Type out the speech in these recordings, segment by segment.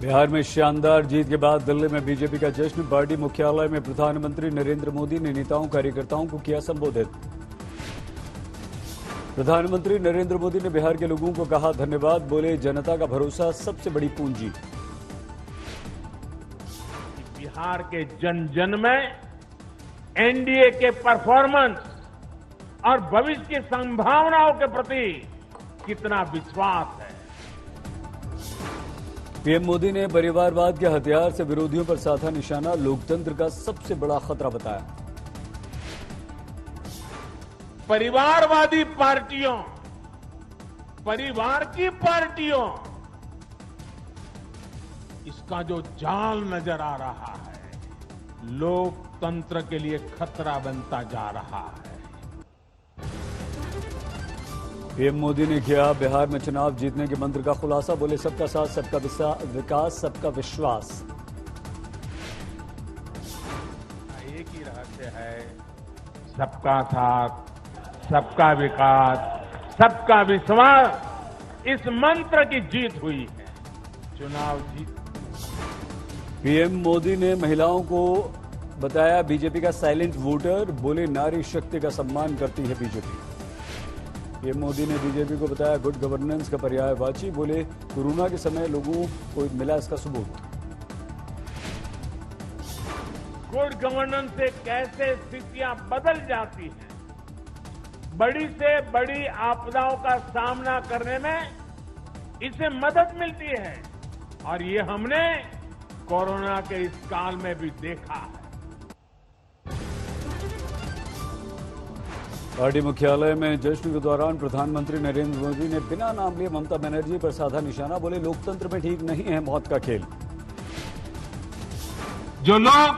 बिहार में शानदार जीत के बाद दिल्ली में बीजेपी का जश्न। पार्टी मुख्यालय में प्रधानमंत्री नरेंद्र मोदी ने नेताओं कार्यकर्ताओं को किया संबोधित। प्रधानमंत्री नरेंद्र मोदी ने बिहार के लोगों को कहा धन्यवाद। बोले जनता का भरोसा सबसे बड़ी पूंजी। बिहार के जन जन में एनडीए के परफॉर्मेंस और भविष्य की संभावनाओं के प्रति कितना विश्वास है। पीएम मोदी ने परिवारवाद के हथियार से विरोधियों पर साधा निशाना। लोकतंत्र का सबसे बड़ा खतरा बताया। परिवारवादी पार्टियों, परिवार की पार्टियों, इसका जो जाल नजर आ रहा है लोकतंत्र के लिए खतरा बनता जा रहा है। पीएम मोदी ने किया बिहार में चुनाव जीतने के मंत्र का खुलासा। बोले सबका साथ, सबका विकास, सबका विश्वास। एक ही रहस्य है, सबका साथ, सबका विकास, सबका विश्वास। इस मंत्र की जीत हुई है। चुनाव जीत। पीएम मोदी ने महिलाओं को बताया बीजेपी का साइलेंट वोटर। बोले नारी शक्ति का सम्मान करती है बीजेपी। पीएम मोदी ने बीजेपी को बताया गुड गवर्नेंस का पर्यायवाची। बोले कोरोना के समय लोगों को मिला इसका सबूत। गुड गवर्नेंस से कैसे स्थितियां बदल जाती हैं, बड़ी से बड़ी आपदाओं का सामना करने में इससे मदद मिलती है और ये हमने कोरोना के इस काल में भी देखा है। पार्टी मुख्यालय में जश्न के दौरान प्रधानमंत्री नरेंद्र मोदी ने बिना नाम लिए ममता बनर्जी पर साधा निशाना। बोले लोकतंत्र में ठीक नहीं है मौत का खेल। जो लोग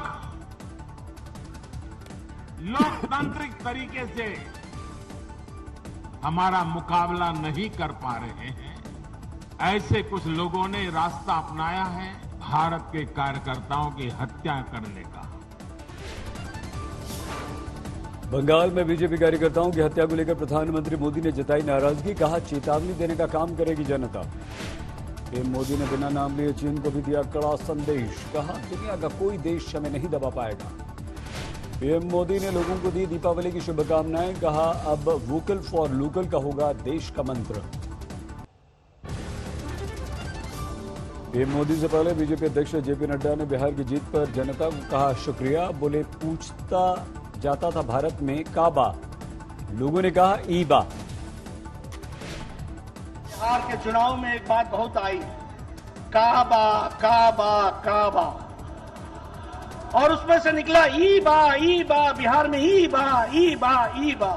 लोकतांत्रिक तरीके से हमारा मुकाबला नहीं कर पा रहे हैं, ऐसे कुछ लोगों ने रास्ता अपनाया है भारत के कार्यकर्ताओं की हत्या करने का। बंगाल में बीजेपी कार्यकर्ताओं की हत्या को लेकर प्रधानमंत्री मोदी ने जताई नाराजगी। कहा चेतावनी देने का काम करेगी जनता। पीएम मोदी ने बिना नाम लिए चीन को भी दिया कड़ा संदेश। कहा दुनिया का कोई देश हमें नहीं दबा पाएगा। पीएम मोदी ने लोगों को दी दीपावली की शुभकामनाएं। कहा अब वोकल फॉर लोकल का होगा देश का मंत्र। पीएम मोदी से पहले बीजेपी अध्यक्ष जेपी नड्डा ने बिहार की जीत पर जनता को कहा शुक्रिया। बोले पूछता जाता था भारत में काबा, लोगों ने कहा ईबा। बिहार के चुनाव में एक बात बहुत आई, काबा काबा काबा, और उसमें से निकला ईबा ईबा। बिहार में ईबा ईबा ईबा।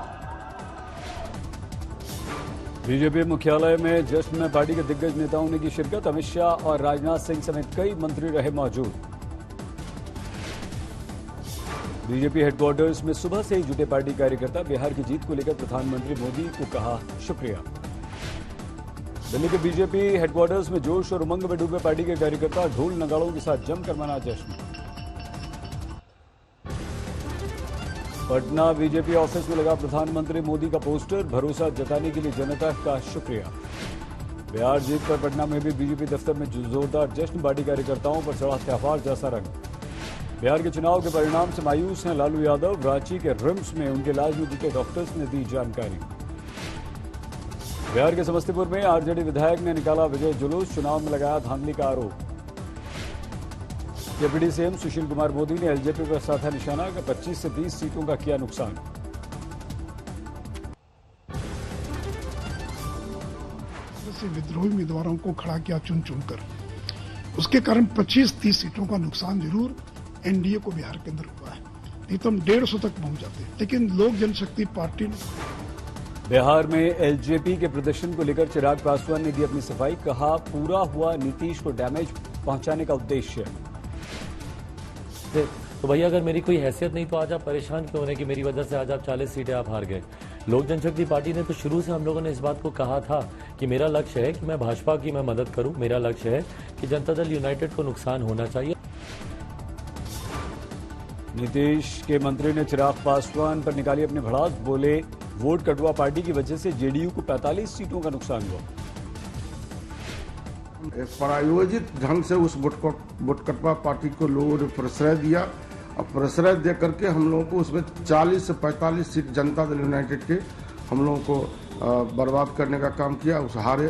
बीजेपी मुख्यालय में जश्न में पार्टी के दिग्गज नेताओं ने की शिरकत। अमित शाह और राजनाथ सिंह समेत कई मंत्री रहे मौजूद। बीजेपी हेडक्वार्टर्स में सुबह से ही जुटे पार्टी कार्यकर्ता। बिहार की जीत को लेकर प्रधानमंत्री मोदी को कहा शुक्रिया। दिल्ली के बीजेपी हेडक्वार्टर्स में जोश और उमंग में डूबे पार्टी के कार्यकर्ता। ढोल नगाड़ों के साथ जमकर मना जश्न। पटना बीजेपी ऑफिस में लगा प्रधानमंत्री मोदी का पोस्टर। भरोसा जताने के लिए जनता का शुक्रिया। बिहार जीत पर पटना में भी बीजेपी दफ्तर में जोरदार जश्न। पार्टी कार्यकर्ताओं पर चढ़ा त्योहार जैसा रंग। बिहार के चुनाव के परिणाम से मायूस हैं लालू यादव। रांची के रिम्स में उनके इलाज में जुटे डॉक्टर्स ने दी जानकारी। बिहार के समस्तीपुर में आरजेडी विधायक ने निकाला विजय जुलूस। चुनाव में लगाया धांधली का आरोप। डिप्टी सीएम सुशील कुमार मोदी ने एलजेपी पर साधा निशाना। 25 से 30 सीटों का किया नुकसान। विद्रोही उम्मीदवारों को खड़ा किया चुन चुनकर, उसके कारण 25-30 सीटों का नुकसान जरूर एनडीए को बिहार के अंदर हुआ है। नहीं तो हम 150 तक पहुंच जाते। लेकिन लोक जनशक्ति पार्टी ने बिहार में एलजेपी के प्रदर्शन को लेकर चिराग पासवान ने दी अपनी सफाई। कहा पूरा हुआ नीतीश को डैमेज पहुंचाने का उद्देश्य। तो भैया अगर मेरी कोई हैसियत नहीं तो आज आप परेशान क्यों हो रहे कि मेरी वजह से आज आप 40 सीटें आप हार गए। लोक जनशक्ति पार्टी ने तो शुरू से हम लोगों ने इस बात को कहा था कि मेरा लक्ष्य है कि मैं भाजपा की मैं मदद करूं। मेरा लक्ष्य है कि जनता दल यूनाइटेड को नुकसान होना चाहिए। नीतीश के मंत्री ने चिराग पासवान पर निकाली अपनी भड़ास। बोले वोट कटुआ पार्टी की वजह से जेडीयू को 45 सीटों का नुकसान हुआ। प्रायोजित ढंग से उस बुटकटवा पार्टी को लोगों ने प्रश्रय दिया और प्रश्रय दे करके हम लोगों को उसमें 40 से 45 सीट जनता दल यूनाइटेड के हम लोगों को बर्बाद करने का काम किया, उस हारे।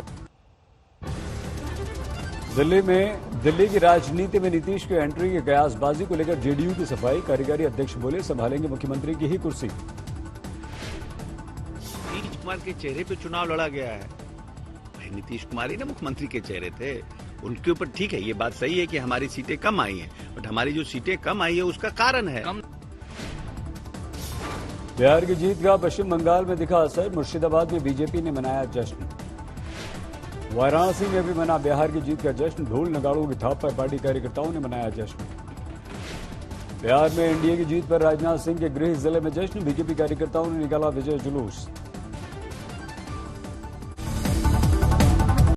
दिल्ली की राजनीति में नीतीश की एंट्री की कयासबाजी को लेकर जेडीयू की सफाई। कार्यकारी अध्यक्ष बोले संभालेंगे मुख्यमंत्री की ही कुर्सी। नीतीश कुमार के चेहरे पे चुनाव लड़ा गया है। भाई नीतीश कुमार ही ना मुख्यमंत्री के चेहरे थे, उनके ऊपर ठीक है, ये बात सही है कि हमारी सीटें कम आई हैं, बट हमारी जो सीटें कम आई है उसका कारण है बिहार की जीत का पश्चिम बंगाल में दिखा असर। मुर्शिदाबाद में बीजेपी ने मनाया जश्न। वाराणसी में भी मना बिहार की जीत का जश्न। ढोल नगाड़ों की थाप पर पार्टी कार्यकर्ताओं ने मनाया जश्न। बिहार में एनडीए की जीत पर राजनाथ सिंह के गृह जिले में जश्न। बीजेपी कार्यकर्ताओं ने निकाला विजय जुलूस।